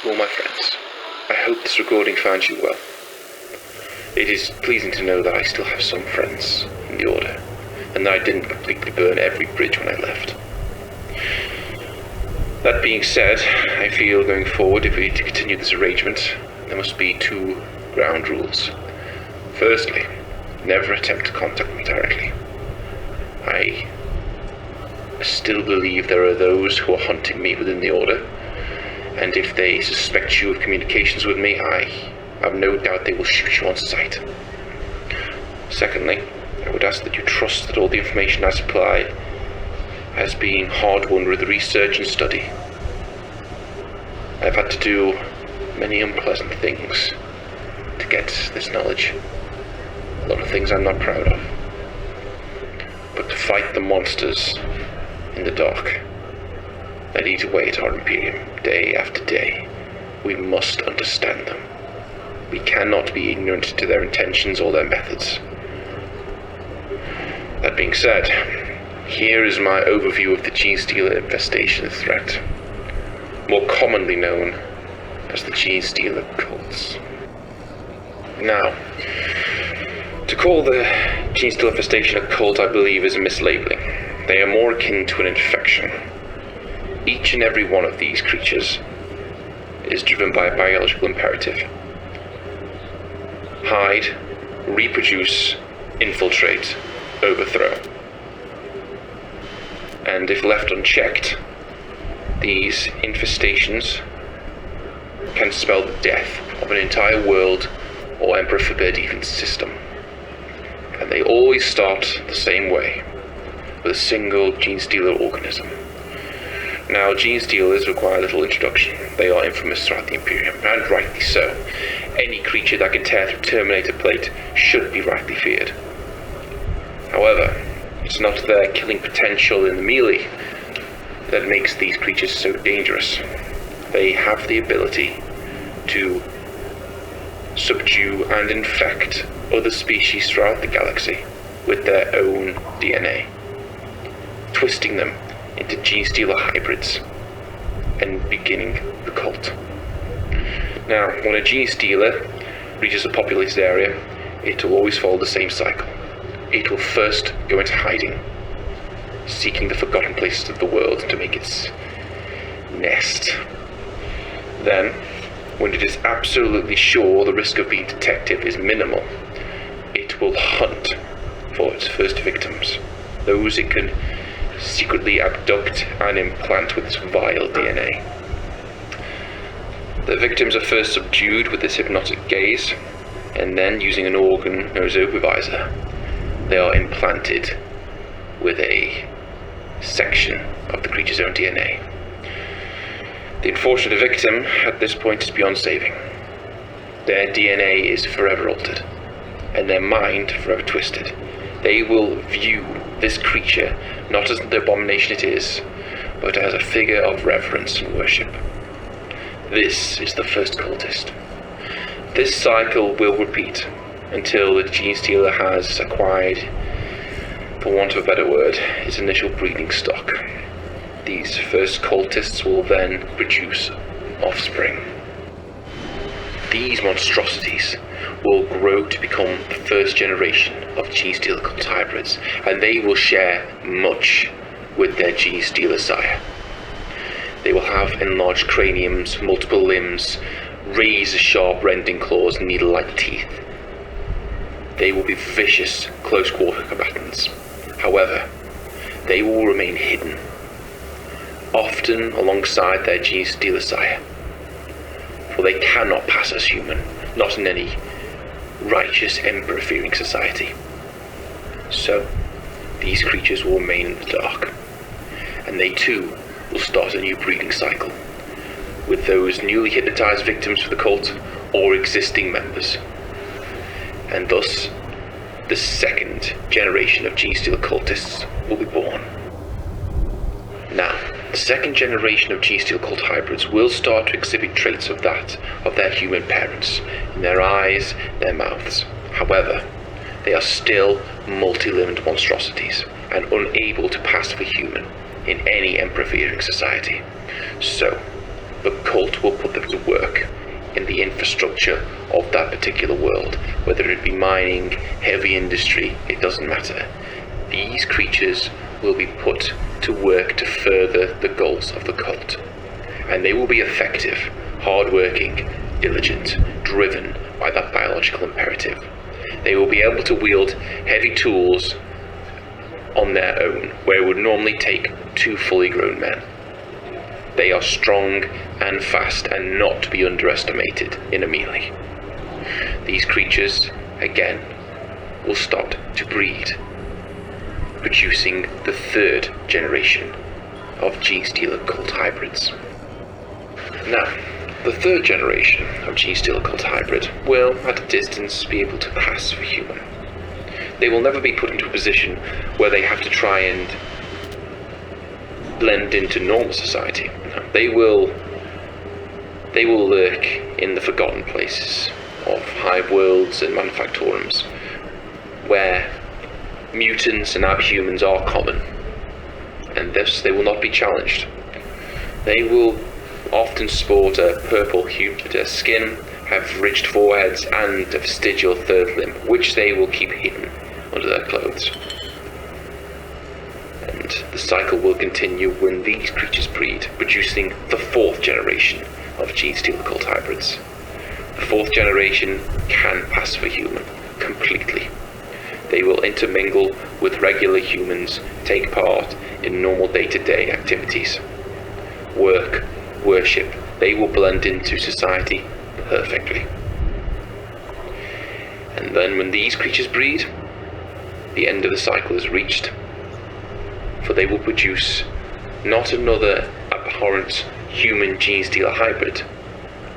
To all my friends, I hope this recording finds you well. It is pleasing to know that I still have some friends in the Order, and that I didn't completely burn every bridge when I left. That being said, I feel going forward, if we need to continue this arrangement, there must be two ground rules. Firstly, never attempt to contact me directly. I still believe there are those who are hunting me within the Order, and if they suspect you of communications with me, I have no doubt they will shoot you on sight. Secondly, I would ask that you trust that all the information I supply has been hard-won with research and study. I've had to do many unpleasant things to get this knowledge. A lot of things I'm not proud of. But to fight the monsters in the dark that eat away at our Imperium day after day, we must understand them. We cannot be ignorant to their intentions or their methods. That being said, here is my overview of the Genestealer infestation threat, more commonly known as the Genestealer cults. Now, to call the Genestealer infestation a cult, I believe, is a mislabeling. They are more akin to an infection. Each and every one of these creatures is driven by a biological imperative. Hide, reproduce, infiltrate, overthrow. And if left unchecked, these infestations can spell the death of an entire world or Emperor forbid even system. And they always start the same way, with a single Genestealer organism. Now, Genestealers require little introduction. They are infamous throughout the Imperium, and rightly so. Any creature that can tear through Terminator plate should be rightly feared. However, it's not their killing potential in the melee that makes these creatures so dangerous. They have the ability to subdue and infect other species throughout the galaxy with their own DNA, twisting them into Genestealer hybrids and beginning the cult. Now, when a Genestealer reaches a populated area, it will always follow the same cycle. It will first go into hiding, seeking the forgotten places of the world to make its nest. Then, when it is absolutely sure the risk of being detected is minimal, it will hunt for its first victims, those it can secretly abduct and implant with its vile DNA. The victims are first subdued with this hypnotic gaze, and then, using an organ known as ovivisor, they are implanted with a section of the creature's own DNA. The unfortunate victim at this point is beyond saving. Their DNA is forever altered, and their mind forever twisted. They will view this creature not as the abomination it is, but as a figure of reverence and worship. This is the first cultist. This cycle will repeat until the Genestealer has acquired, for want of a better word, its initial breeding stock. These first cultists will then produce offspring. These monstrosities will grow to become the first generation of Genestealer cult hybrids, and they will share much with their Genestealer sire. They will have enlarged craniums, multiple limbs, razor-sharp rending claws, and needle-like teeth. They will be vicious, close-quarter combatants. However, they will remain hidden, often alongside their Genestealer sire, for they cannot pass as human, not in any righteous Emperor-fearing society. So, these creatures will remain in the dark, and they too will start a new breeding cycle, with those newly hypnotized victims for the cult or existing members. And thus, the second generation of Genestealer cultists will be born. Now, the second generation of Genestealer cult hybrids will start to exhibit traits of that of their human parents, in their eyes, their mouths. However, they are still multi-limbed monstrosities, and unable to pass for human in any emperor-fearing society. So, the cult will put them to work in the infrastructure of that particular world, whether it be mining, heavy industry, it doesn't matter. These creatures will be put to work to further the goals of the cult, and they will be effective, hard-working, diligent, driven by that biological imperative. They will be able to wield heavy tools on their own, where it would normally take 2 fully grown men. They are strong and fast and not to be underestimated in a melee. These creatures, again, will start to breed, producing the 3rd generation of Genestealer cult hybrids. Now, the 3rd generation of Genestealer cult hybrid will, at a distance, be able to pass for human. They will never be put into a position where they have to try and blend into normal society. No, they will lurk in the forgotten places of hive worlds and manufactorums, where mutants and abhumans are common, and thus they will not be challenged. They will often sport a purple hue to their skin, have ridged foreheads, and a vestigial 3rd limb, which they will keep hidden under their clothes. And the cycle will continue when these creatures breed, producing the 4th generation of Genestealer cult hybrids. The 4th generation can pass for human completely. They will intermingle with regular humans, take part in normal day-to-day activities. Work, worship, they will blend into society perfectly. And then when these creatures breed, the end of the cycle is reached, for they will produce not another abhorrent human Genestealer hybrid,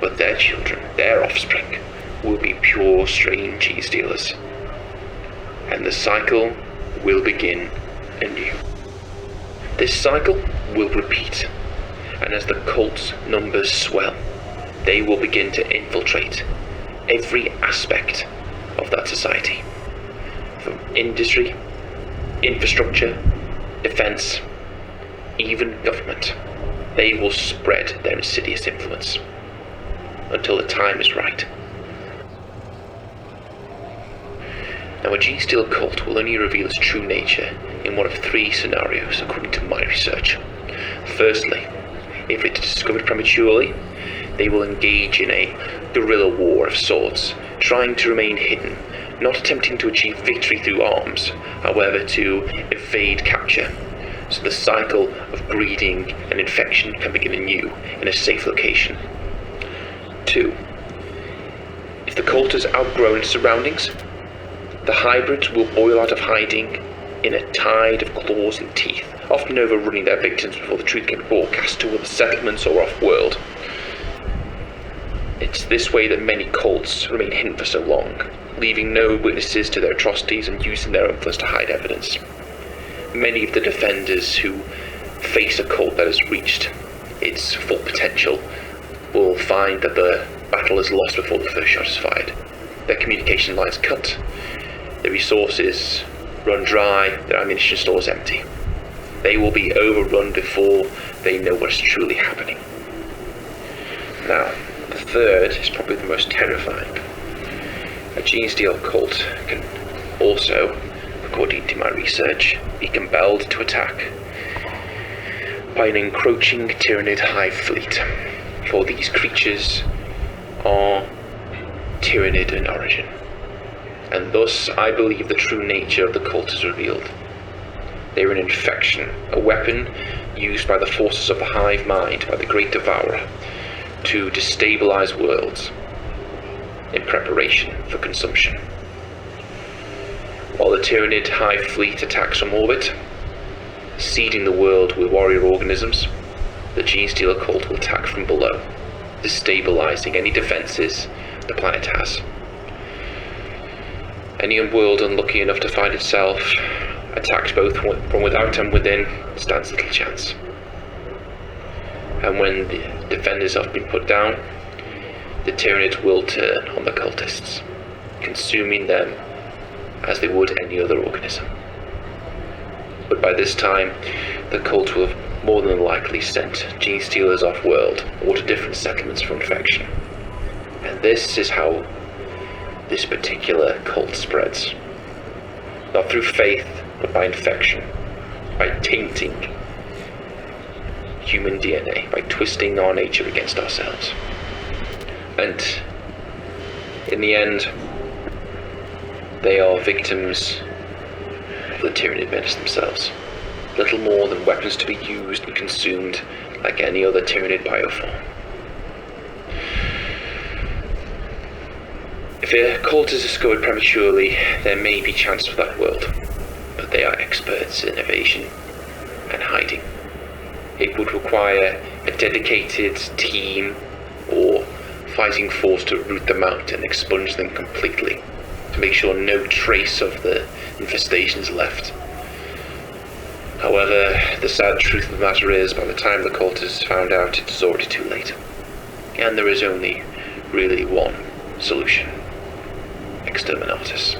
but their children, their offspring, will be pure strain Genestealers. And the cycle will begin anew. This cycle will repeat, and as the cult's numbers swell, they will begin to infiltrate every aspect of that society, from industry, infrastructure, defense, even government. They will spread their insidious influence until the time is right. Now, a Genestealer cult will only reveal its true nature in one of 3 scenarios, according to my research. Firstly, if it is discovered prematurely, they will engage in a guerrilla war of sorts, trying to remain hidden, not attempting to achieve victory through arms, however to evade capture, so the cycle of breeding and infection can begin anew in a safe location. 2. If the cult has outgrown its surroundings, the hybrids will boil out of hiding in a tide of claws and teeth, often overrunning their victims before the truth can be broadcast to other settlements or off-world. It's this way that many cults remain hidden for so long, leaving no witnesses to their atrocities and using their influence to hide evidence. Many of the defenders who face a cult that has reached its full potential will find that the battle is lost before the first shot is fired. Their communication lines cut, their resources run dry, their ammunition stores empty. They will be overrun before they know what's truly happening. Now, the 3rd is probably the most terrifying. A Genestealer cult can also, according to my research, be compelled to attack by an encroaching Tyranid hive fleet, for these creatures are Tyranid in origin, and thus I believe the true nature of the cult is revealed. They are an infection, a weapon used by the forces of the hive mind, by the Great Devourer, to destabilize worlds in preparation for consumption. While the Tyranid hive fleet attacks from orbit, seeding the world with warrior organisms, the Genestealer cult will attack from below, destabilizing any defenses the planet has. Any world unlucky enough to find itself attacked both from without and within stands little chance. And when the defenders have been put down, the Tyranids will turn on the cultists, consuming them as they would any other organism. but by this time, the cult will have more than likely sent Genestealers off-world or to different settlements for infection. And this is how this particular cult spreads. Not through faith, but by infection, by tainting human DNA, by twisting our nature against ourselves. And in the end, they are victims of the Tyranid menace themselves. Little more than weapons to be used and consumed like any other Tyranid bioform. If a cult is discovered prematurely, there may be chance for that world, but they are experts in evasion and hiding. It would require a dedicated team or fighting force to root them out and expunge them completely, to make sure no trace of the infestation is left. However, the sad truth of the matter is, by the time the cult is found out, it is already too late. And there is only really one solution. Exterminatus.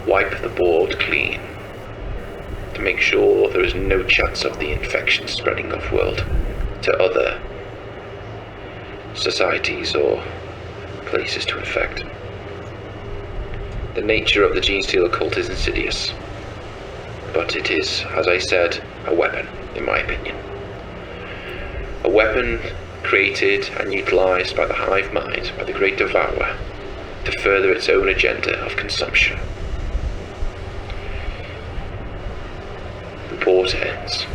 Wipe the board clean, to make sure there is no chance of the infection spreading off-world to other societies or places to infect. The nature of the Genestealer cult is insidious, but it is, as I said, a weapon, in my opinion. A weapon created and utilized by the hive mind, by the Great Devourer, to further its own agenda of consumption. Report ends.